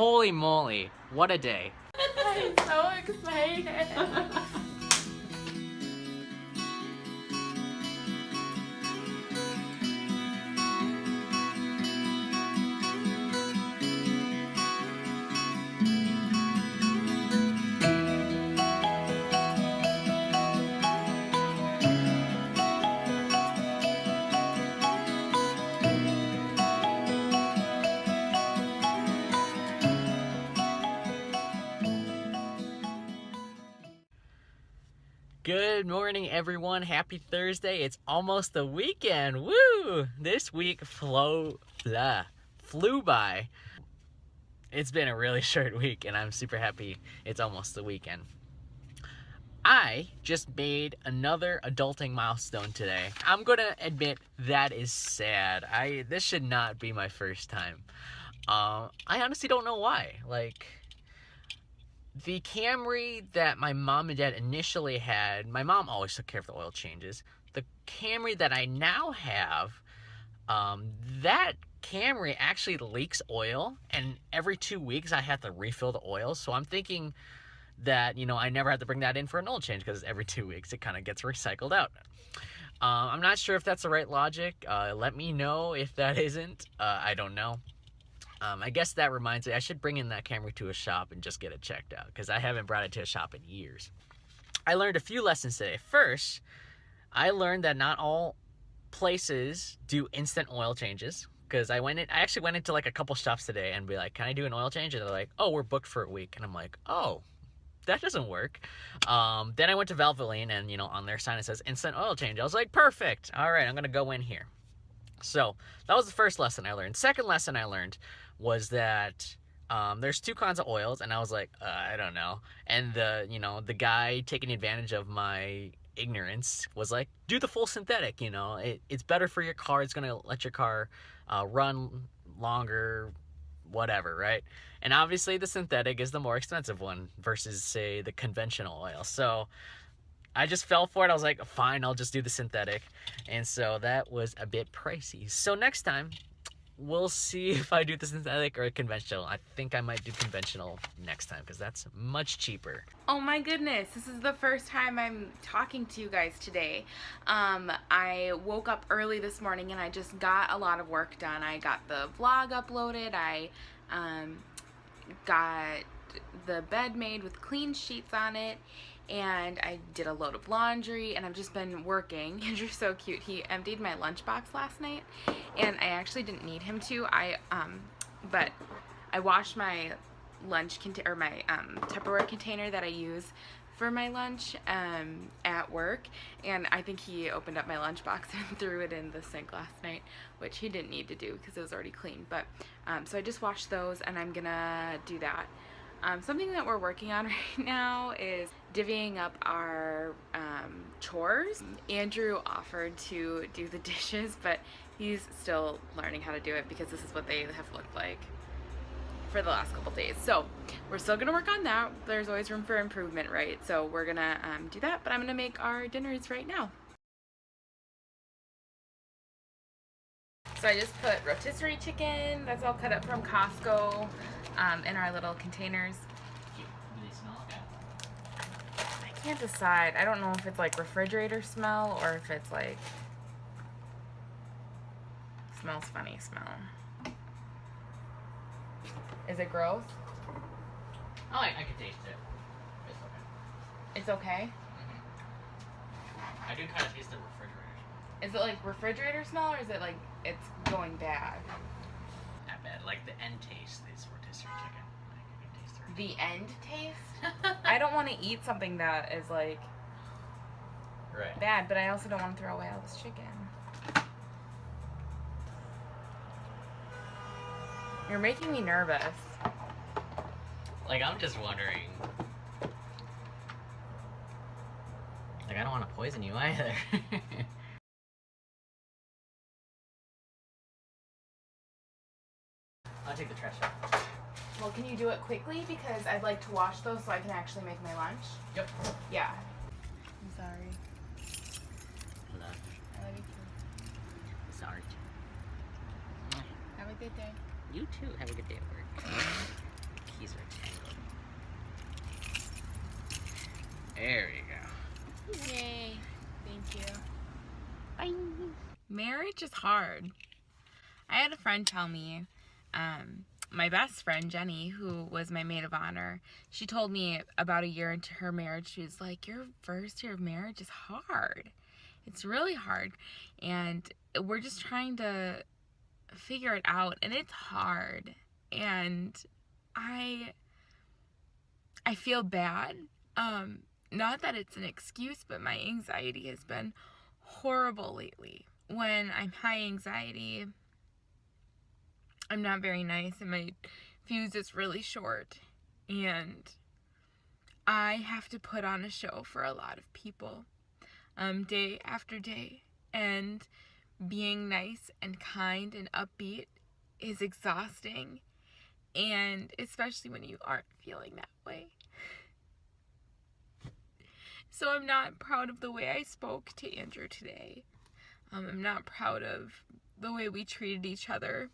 Holy moly, what a day. I'm so excited. Good morning, everyone. Happy Thursday. It's almost the weekend. Woo! This week flew by. It's been a really short week, and I'm super happy it's almost the weekend. I just made another adulting milestone today. I'm gonna admit that is sad. This should not be my first time. I honestly don't know why. The Camry that my mom and dad initially had, my mom always took care of the oil changes. The Camry that I now have, that Camry actually leaks oil, and every 2 weeks I have to refill the oil. So I'm thinking that, I never have to bring that in for an oil change because every 2 weeks it kind of gets recycled out. I'm not sure if that's the right logic. Let me know if that isn't. I don't know. I guess that reminds me, I should bring in that Camry to a shop and just get it checked out, because I haven't brought it to a shop in years. I learned a few lessons today. First, I learned that not all places do instant oil changes, because I actually went into like a couple shops today and be like, can I do an oil change? And they're like, oh, we're booked for a week. And I'm like, oh, that doesn't work. Then I went to Valvoline, and on their sign it says instant oil change. I was like, perfect. All right, I'm gonna go in here. So that was the first lesson I learned. Second lesson I learned was that there's two kinds of oils, and I was like, I don't know. And the guy taking advantage of my ignorance was like, do the full synthetic. It's better for your car. It's gonna let your car run longer, whatever, right? And obviously the synthetic is the more expensive one versus, say, the conventional oil. So I just fell for it. I was like, fine, I'll just do the synthetic. And so that was a bit pricey. So next time, we'll see if I do the synthetic or conventional. I think I might do conventional next time because that's much cheaper. Oh my goodness, this is the first time I'm talking to you guys today. I woke up early this morning and I just got a lot of work done. I got the vlog uploaded. I got the bed made with clean sheets on it. And I did a load of laundry, and I've just been working. Andrew's so cute. He emptied my lunchbox last night, and I actually didn't need him to. But I washed my my Tupperware container that I use for my lunch at work, and I think he opened up my lunchbox and threw it in the sink last night, which he didn't need to do because it was already clean. But so I just washed those, and I'm gonna do that. Something that we're working on right now is divvying up our chores. Andrew offered to do the dishes, but he's still learning how to do it because this is what they have looked like for the last couple days. So we're still gonna work on that. There's always room for improvement, right? So we're gonna do that, but I'm gonna make our dinners right now. So I just put rotisserie chicken, that's all cut up from Costco, in our little containers. Do they smell okay? I can't decide. I don't know if it's like refrigerator smell or if it's like smells funny smell. Is it gross? Oh, I can taste it. It's okay. It's okay? I do kind of taste the refrigerator smell. Is it like refrigerator smell, or is it like it's going bad? Not bad. Like the end taste is rotisserie chicken. Like you can taste it. The end taste? I don't want to eat something that is like bad, but I also don't want to throw away all this chicken. You're making me nervous. Like, I'm just wondering. Like, I don't want to poison you either. I'll take the trash out. Well, can you do it quickly? Because I'd like to wash those so I can actually make my lunch. Yep. Yeah. I'm sorry. Hello. I love you too. Sorry. Have a good day. You too. Have a good day at work. There you go. Yay. Thank you. Bye. Marriage is hard. I had a friend tell me, my best friend Jenny, who was my maid of honor, she told me about a year into her marriage, she was like, your first year of marriage is hard. It's really hard. And we're just trying to figure it out, and it's hard. And I feel bad. Not that it's an excuse, but my anxiety has been horrible lately. When I'm high anxiety, I'm not very nice, and my fuse is really short, and I have to put on a show for a lot of people, day after day, and being nice and kind and upbeat is exhausting, and especially when you aren't feeling that way. So I'm not proud of the way I spoke to Andrew today. I'm not proud of the way we treated each other.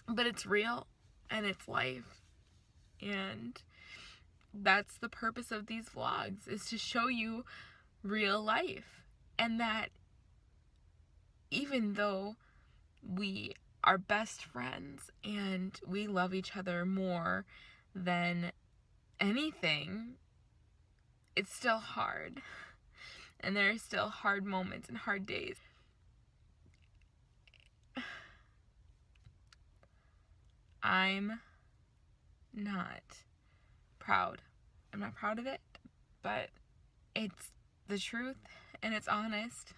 But it's real, and it's life. And that's the purpose of these vlogs, is to show you real life. And that even though we are best friends and we love each other more than anything, it's still hard. And there are still hard moments and hard days. I'm not proud. I'm not proud of it, but it's the truth and it's honest.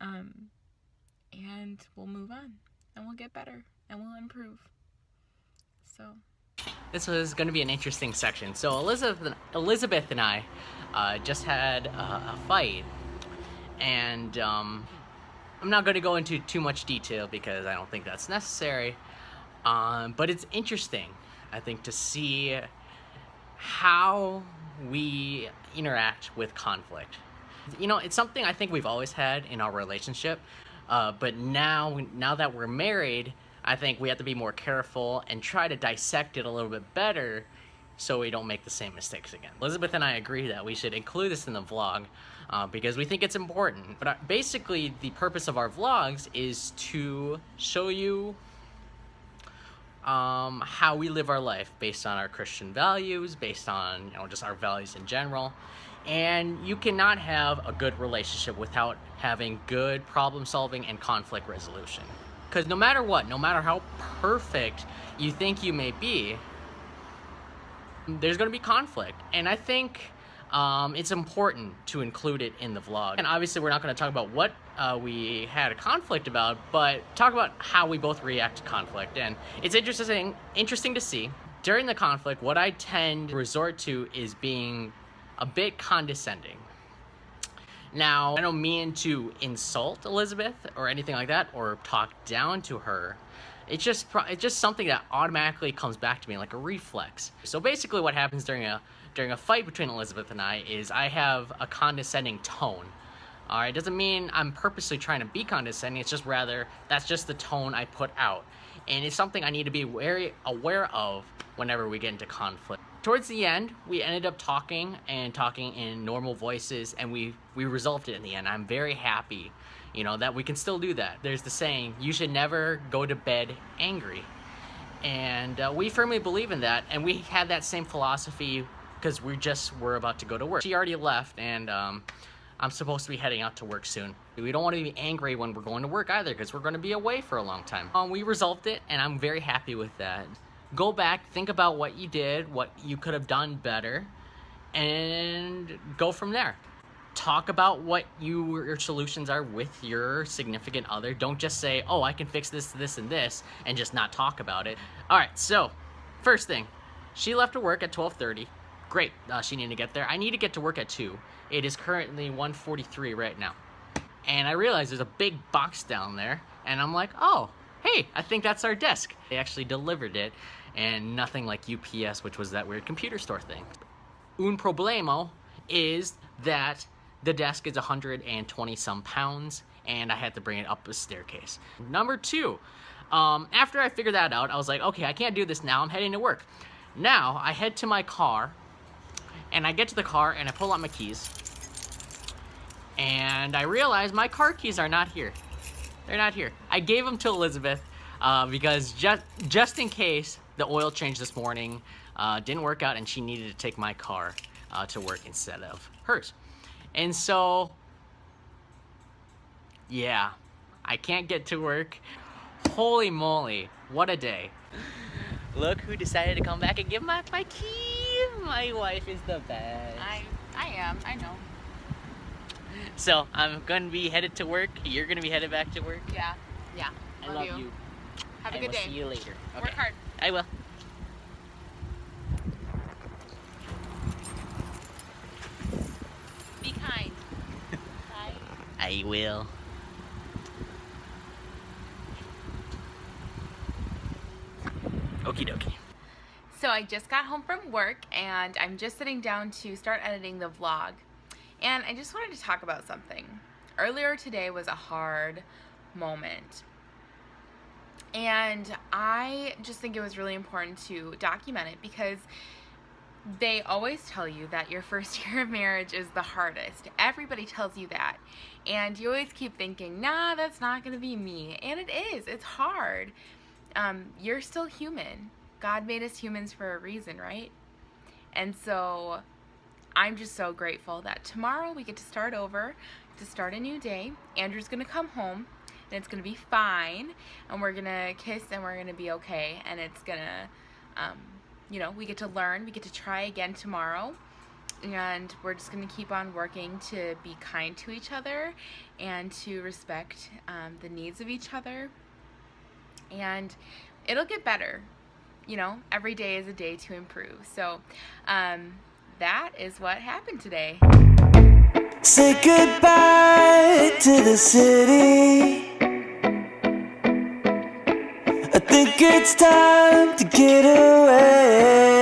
And we'll move on, and we'll get better, and we'll improve. So This was going to be an interesting section. So Elizabeth and I just had a fight, and I'm not going to go into too much detail because I don't think that's necessary. But it's interesting, I think, to see how we interact with conflict. You know, it's something I think we've always had in our relationship, but now that we're married, I think we have to be more careful and try to dissect it a little bit better so we don't make the same mistakes again. Elizabeth and I agree that we should include this in the vlog because we think it's important. But basically, the purpose of our vlogs is to show you how we live our life based on our Christian values, based on, you know, just our values in general. And you cannot have a good relationship without having good problem solving and conflict resolution. Because no matter what, no matter how perfect you think you may be, there's going to be conflict. And I think it's important to include it in the vlog. And obviously we're not going to talk about what we had a conflict about, but talk about how we both react to conflict. And it's interesting to see. During the conflict, what I tend to resort to is being a bit condescending. Now, I don't mean to insult Elizabeth or anything like that, or talk down to her. It's just something that automatically comes back to me like a reflex. So basically what happens during a fight between Elizabeth and I is I have a condescending tone. Alright, doesn't mean I'm purposely trying to be condescending, it's just rather that's just the tone I put out. And it's something I need to be very aware of whenever we get into conflict. Towards the end, we ended up talking in normal voices, and we resolved it in the end. I'm very happy, you know, that we can still do that. There's the saying, you should never go to bed angry. And we firmly believe in that, and we had that same philosophy because we're about to go to work. She already left, and I'm supposed to be heading out to work soon. We don't want to be angry when we're going to work either, because we're going to be away for a long time. We resolved it, and I'm very happy with that. Go back, think about what you did, what you could have done better, and go from there. Talk about what your solutions are with your significant other. Don't just say, oh, I can fix this, this, and this, and just not talk about it. All right, so first thing, she left to work at 12:30. Great, she needed to get there. I need to get to work at 2. It is currently 1:43 right now. And I realized there's a big box down there, and I'm like, oh, hey, I think that's our desk. They actually delivered it, and nothing like UPS, which was that weird computer store thing. Un problema is that the desk is 120 some pounds, and I had to bring it up a staircase. Number 2, after I figured that out, I was like, okay, I can't do this now. I'm heading to work. Now, I head to my car, And I get to the car and I pull out my keys. And I realize my car keys are not here. They're not here. I gave them to Elizabeth because just in case the oil change this morning didn't work out and she needed to take my car to work instead of hers. And so, yeah, I can't get to work. Holy moly, what a day. Look who decided to come back and give back my key. My wife is the best. I am, I know. So I'm gonna be headed to work. You're gonna be headed back to work. Yeah. I love you. Have a good day. See you later. Okay. Work hard. I will. Be kind. Bye. I will. Okie dokie. So I just got home from work and I'm just sitting down to start editing the vlog. And I just wanted to talk about something. Earlier today was a hard moment. And I just think it was really important to document it because they always tell you that your first year of marriage is the hardest. Everybody tells you that. And you always keep thinking, nah, that's not going to be me. And it is. It's hard. You're still human. God made us humans for a reason, right? And so I'm just so grateful that tomorrow we get to start over, to start a new day. Andrew's going to come home, and it's going to be fine, and we're going to kiss, and we're going to be okay, and it's going to, you know, we get to learn, we get to try again tomorrow, and we're just going to keep on working to be kind to each other and to respect the needs of each other, and it'll get better. You know, every day is a day to improve. So, that is what happened today. Say goodbye to the city. I think it's time to get away.